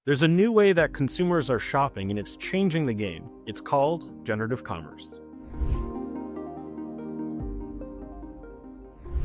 There's a new way that consumers are shopping and it's changing the game. It's called generative commerce.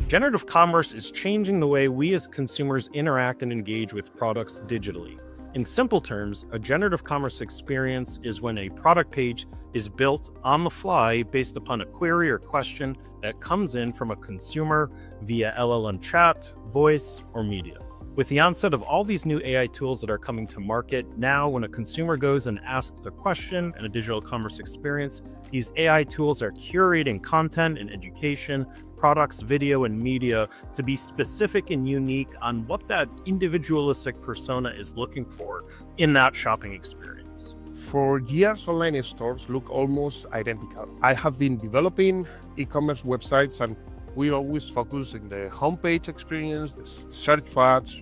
Generative commerce is changing the way we as consumers interact and engage with products digitally. In simple terms, a generative commerce experience is when a product page is built on the fly based upon a query or question that comes in from a consumer via LLM chat, voice, or media. With the onset of all these new AI tools that are coming to market, now when a consumer goes and asks a question in a digital commerce experience, these AI tools are curating content and education, products, video, and media to be specific and unique on what that individualistic persona is looking for in that shopping experience. For years, online stores look almost identical. I have been developing e-commerce websites, and we always focus on the homepage experience, the search bars,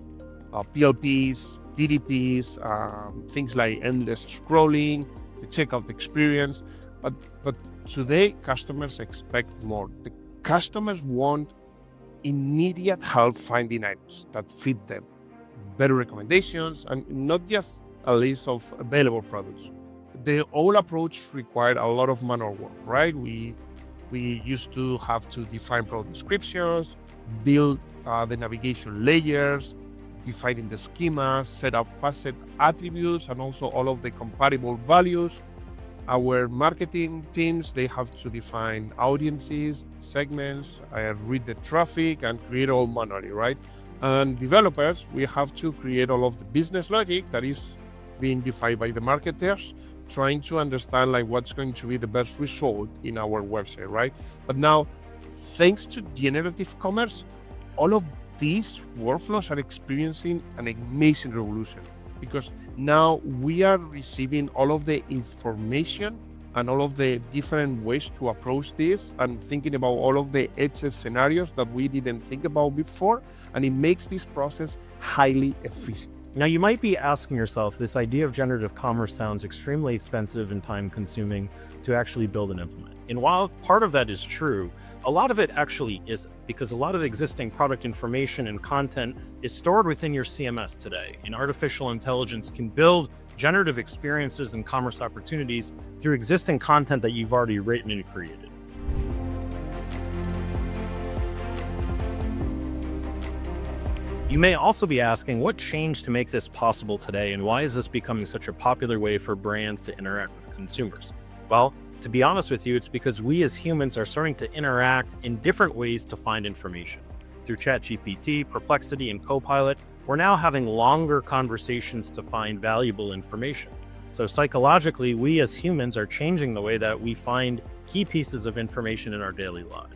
PLPs, DDPs, things like endless scrolling, the checkout experience. But today, customers expect more. The customers want immediate help finding items that fit them, better recommendations, and not just a list of available products. The old approach required a lot of manual work, right? We used to have to define product descriptions, build the navigation layers, defining the schemas, set up facet attributes, and also all of the compatible values. Our marketing teams, they have to define audiences, segments, read the traffic, and create all manually, right? And developers, we have to create all of the business logic that is being defined by the marketers, trying to understand like what's going to be the best result in our website, right? But now, thanks to generative commerce, all of these workflows are experiencing an amazing revolution, because now we are receiving all of the information and all of the different ways to approach this, and thinking about all of the edge scenarios that we didn't think about before, and it makes this process highly efficient. Now, you might be asking yourself, this idea of generative commerce sounds extremely expensive and time consuming to actually build and implement. And while part of that is true, a lot of it actually isn't, because a lot of existing product information and content is stored within your CMS today, and artificial intelligence can build generative experiences and commerce opportunities through existing content that you've already written and created. You may also be asking, what changed to make this possible today, and why is this becoming such a popular way for brands to interact with consumers? Well, to be honest with you, it's because we as humans are starting to interact in different ways to find information. Through ChatGPT, Perplexity, and Copilot, we're now having longer conversations to find valuable information. So psychologically, we as humans are changing the way that we find key pieces of information in our daily lives.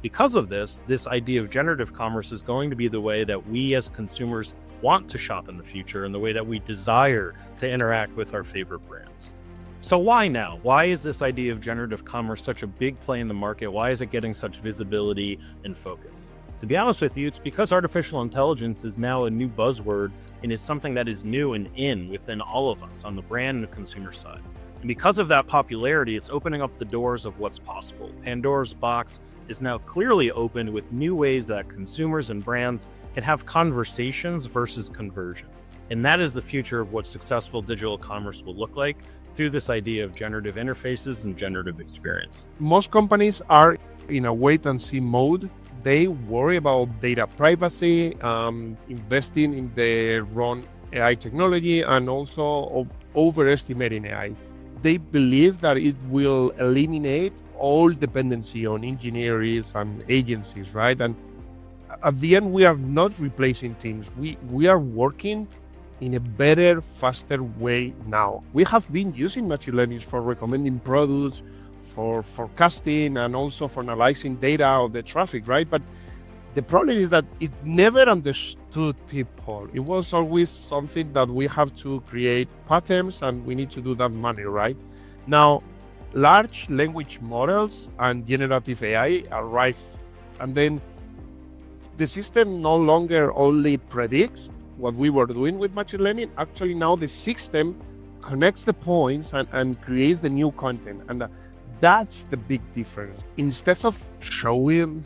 Because of this idea of generative commerce is going to be the way that we as consumers want to shop in the future, and the way that we desire to interact with our favorite brands. So why now? Why is this idea of generative commerce such a big play in the market? Why is it getting such visibility and focus? To be honest with you, it's because artificial intelligence is now a new buzzword and is something that is new and in within all of us on the brand and the consumer side. And because of that popularity, it's opening up the doors of what's possible. Pandora's box is now clearly opened with new ways that consumers and brands can have conversations versus conversion. And that is the future of what successful digital commerce will look like through this idea of generative interfaces and generative experience. Most companies are in a wait and see mode. They worry about data privacy, investing in their own AI technology, and also overestimating AI. They believe that it will eliminate all dependency on engineers and agencies, right? And at the end, we are not replacing teams. We are working in a better, faster way now. We have been using machine learning for recommending products, for forecasting, and also for analyzing data of the traffic, right? But the problem is that it never understood people. It was always something that we have to create patterns, and we need to do that manually, right? Now, large language models and generative AI arrive, and then the system no longer only predicts what we were doing with machine learning. Actually, now the system connects the points and creates the new content. And that's the big difference. Instead of showing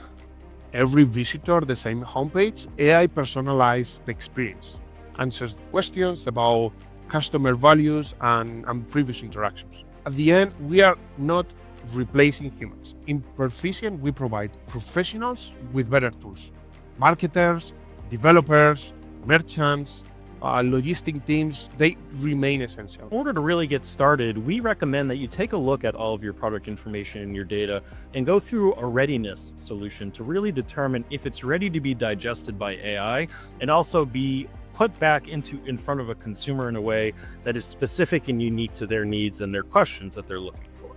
every visitor the same homepage, AI personalizes the experience, answers questions about customer values, and previous interactions. At the end, we are not replacing humans. In Perficient, we provide professionals with better tools. Marketers, developers, merchants, logistic teams, they remain essential. In order to really get started, we recommend that you take a look at all of your product information and your data and go through a readiness solution to really determine if it's ready to be digested by AI and also be put back in front of a consumer in a way that is specific and unique to their needs and their questions that they're looking for.